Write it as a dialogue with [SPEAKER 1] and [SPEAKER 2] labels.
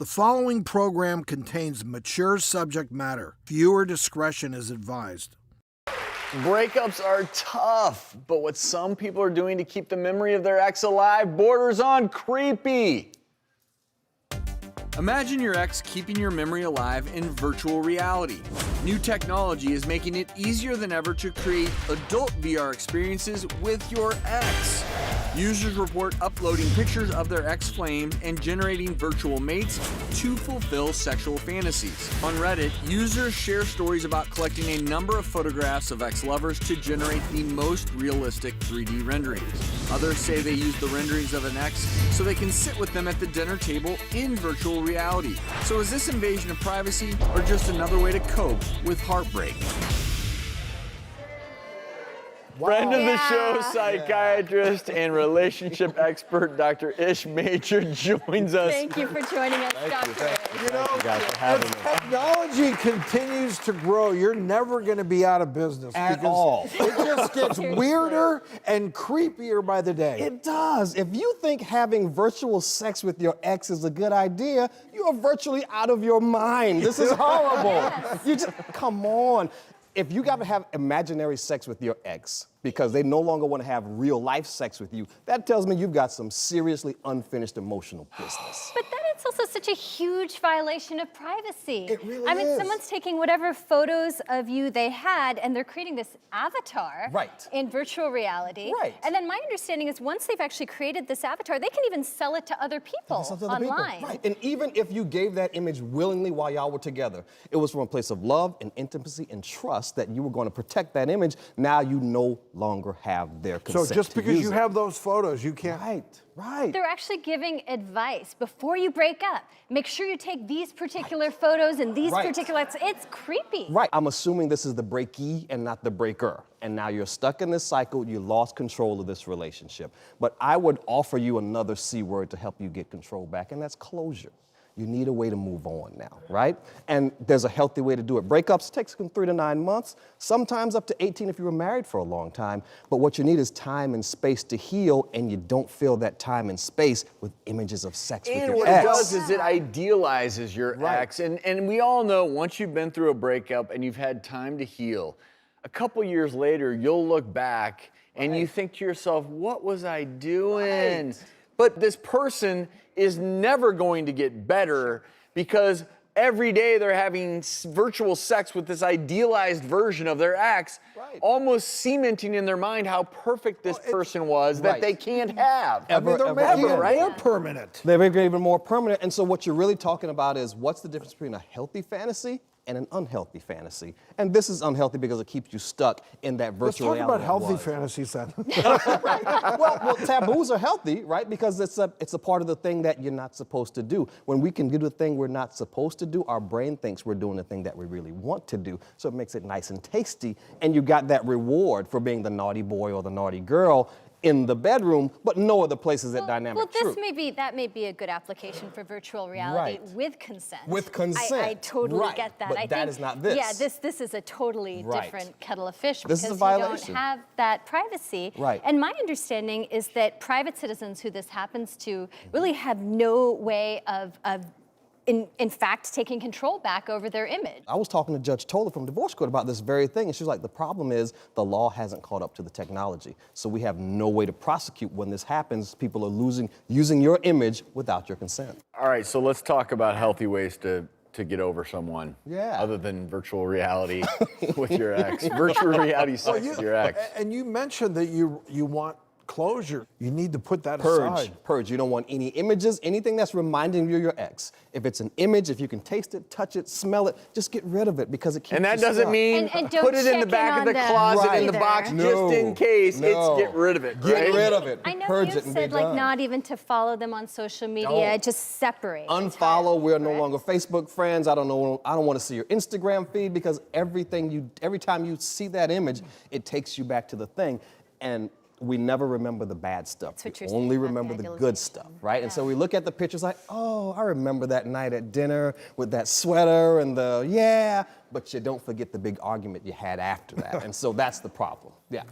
[SPEAKER 1] The following program contains mature subject matter. Viewer discretion is advised.
[SPEAKER 2] Breakups are tough, but what some people are doing to keep the memory of their ex alive borders on creepy. Imagine your ex keeping your memory alive in virtual reality. New technology is making it easier than ever to create adult VR experiences with your ex. Users report uploading pictures of their ex-flame and generating virtual mates to fulfill sexual fantasies. On Reddit, users share stories about collecting a number of photographs of ex-lovers to generate the most realistic 3D renderings. Others say they use the renderings of an ex so they can sit with them at the dinner table in virtual reality. So is this invasion of privacy or just another way to cope with heartbreak? Friend of the show, psychiatrist and relationship expert, Dr. Ish Major joins us.
[SPEAKER 3] Thank you for joining us, Dr.
[SPEAKER 1] You know, as technology continues to grow, you're never going to be out of business.
[SPEAKER 4] At all.
[SPEAKER 1] It just gets weirder and creepier by the day.
[SPEAKER 4] It does. If you think having virtual sex with your ex is a good idea, you are virtually out of your mind. This is horrible.
[SPEAKER 3] Yes.
[SPEAKER 4] You just, come on. If you got to have imaginary sex with your ex because they no longer want to have real life sex with you, that tells me you've got some seriously unfinished emotional business.
[SPEAKER 3] But then it's also such a huge violation of privacy.
[SPEAKER 4] It really
[SPEAKER 3] I mean,
[SPEAKER 4] is.
[SPEAKER 3] someone's taking whatever photos of you they had and they're creating this avatar in virtual reality.
[SPEAKER 4] Right.
[SPEAKER 3] And then my understanding is once they've actually created this avatar, they can even sell it to other people online.
[SPEAKER 4] Right. And even if you gave that image willingly while y'all were together, it was from a place of love and intimacy and trust that you were going to protect that image. Now you no longer have their consent.
[SPEAKER 1] So just because you
[SPEAKER 4] it.
[SPEAKER 1] have those photos, you can't.
[SPEAKER 4] Right.
[SPEAKER 3] They're actually giving advice before you break up. Make sure you take these particular photos and these particular, it's creepy.
[SPEAKER 4] Right, I'm assuming this is the breakee and not the breaker. And now you're stuck in this cycle, you lost control of this relationship. But I would offer you another C word to help you get control back, and that's closure. You need a way to move on now, right? And there's a healthy way to do it. Breakups take from 3 to 9 months, sometimes up to 18 if you were married for a long time. But what you need is time and space to heal, and you don't fill that time and space with images of sex with your ex.
[SPEAKER 2] And what it does is it idealizes your ex. And we all know once you've been through a breakup and you've had time to heal, a couple years later, you'll look back and you think to yourself, what was I doing? But this person is never going to get better because every day they're having virtual sex with this idealized version of their ex, almost cementing in their mind how perfect this person was that they can't have.
[SPEAKER 1] They're making it more permanent.
[SPEAKER 4] They're making it even more permanent. And so what you're really talking about is what's the difference between a healthy fantasy and an unhealthy fantasy. And this is unhealthy because it keeps you stuck in that virtual reality.
[SPEAKER 1] Let's talk about healthy fantasies then.
[SPEAKER 4] Well, taboos are healthy, right? Because it's a part of the thing that you're not supposed to do. When we can do the thing we're not supposed to do, our brain thinks we're doing the thing that we really want to do. So it makes it nice and tasty. And you got that reward for being the naughty boy or the naughty girl in the bedroom, but no other places that dynamic true.
[SPEAKER 3] That may be a good application for virtual reality with consent.
[SPEAKER 4] With consent.
[SPEAKER 3] I totally get that.
[SPEAKER 4] But
[SPEAKER 3] I
[SPEAKER 4] that
[SPEAKER 3] think,
[SPEAKER 4] is not this.
[SPEAKER 3] Yeah, this is a totally different kettle of fish
[SPEAKER 4] This
[SPEAKER 3] because
[SPEAKER 4] is a
[SPEAKER 3] you
[SPEAKER 4] violation.
[SPEAKER 3] don't have that privacy.
[SPEAKER 4] Right.
[SPEAKER 3] And my understanding is that private citizens who this happens to really have no way of in fact, taking control back over their image.
[SPEAKER 4] I was talking to Judge Toller from divorce court about this very thing, and she was like, the problem is the law hasn't caught up to the technology. So we have no way to prosecute when this happens. People are using your image without your consent.
[SPEAKER 2] All right, so let's talk about healthy ways to get over someone.
[SPEAKER 4] Yeah.
[SPEAKER 2] Other than virtual reality with your ex. Virtual reality sex with your ex.
[SPEAKER 1] And you mentioned that you want closure. You need to put that
[SPEAKER 4] Purge.
[SPEAKER 1] aside.
[SPEAKER 4] Purge. You don't want any images, anything that's reminding you of your ex. If it's an image, if you can taste it, touch it, smell it, just get rid of it because it keeps
[SPEAKER 2] And that
[SPEAKER 4] you
[SPEAKER 2] doesn't
[SPEAKER 4] stuck.
[SPEAKER 2] mean
[SPEAKER 3] And don't
[SPEAKER 2] put it in the
[SPEAKER 3] check
[SPEAKER 2] back
[SPEAKER 3] in
[SPEAKER 2] of the
[SPEAKER 3] on
[SPEAKER 2] closet
[SPEAKER 3] them
[SPEAKER 2] in the box
[SPEAKER 3] either.
[SPEAKER 2] just in case. It's get rid of it.
[SPEAKER 4] Get rid of it.
[SPEAKER 3] I know
[SPEAKER 4] Purge
[SPEAKER 3] you
[SPEAKER 4] it and be
[SPEAKER 3] said like
[SPEAKER 4] done.
[SPEAKER 3] not even to follow them on social media, just separate.
[SPEAKER 4] Unfollow.
[SPEAKER 3] entirely,
[SPEAKER 4] We're no
[SPEAKER 3] correct?
[SPEAKER 4] longer Facebook friends. I don't want to see your Instagram feed because every time you see that image, it takes you back to the thing. And we never remember the bad stuff.
[SPEAKER 3] That's what
[SPEAKER 4] We
[SPEAKER 3] you're
[SPEAKER 4] only
[SPEAKER 3] saying about
[SPEAKER 4] remember
[SPEAKER 3] the
[SPEAKER 4] the good
[SPEAKER 3] idealization.
[SPEAKER 4] stuff, right? And so we look at the pictures like, oh, I remember that night at dinner with that sweater and but you don't forget the big argument you had after that. And so that's the problem. Yeah.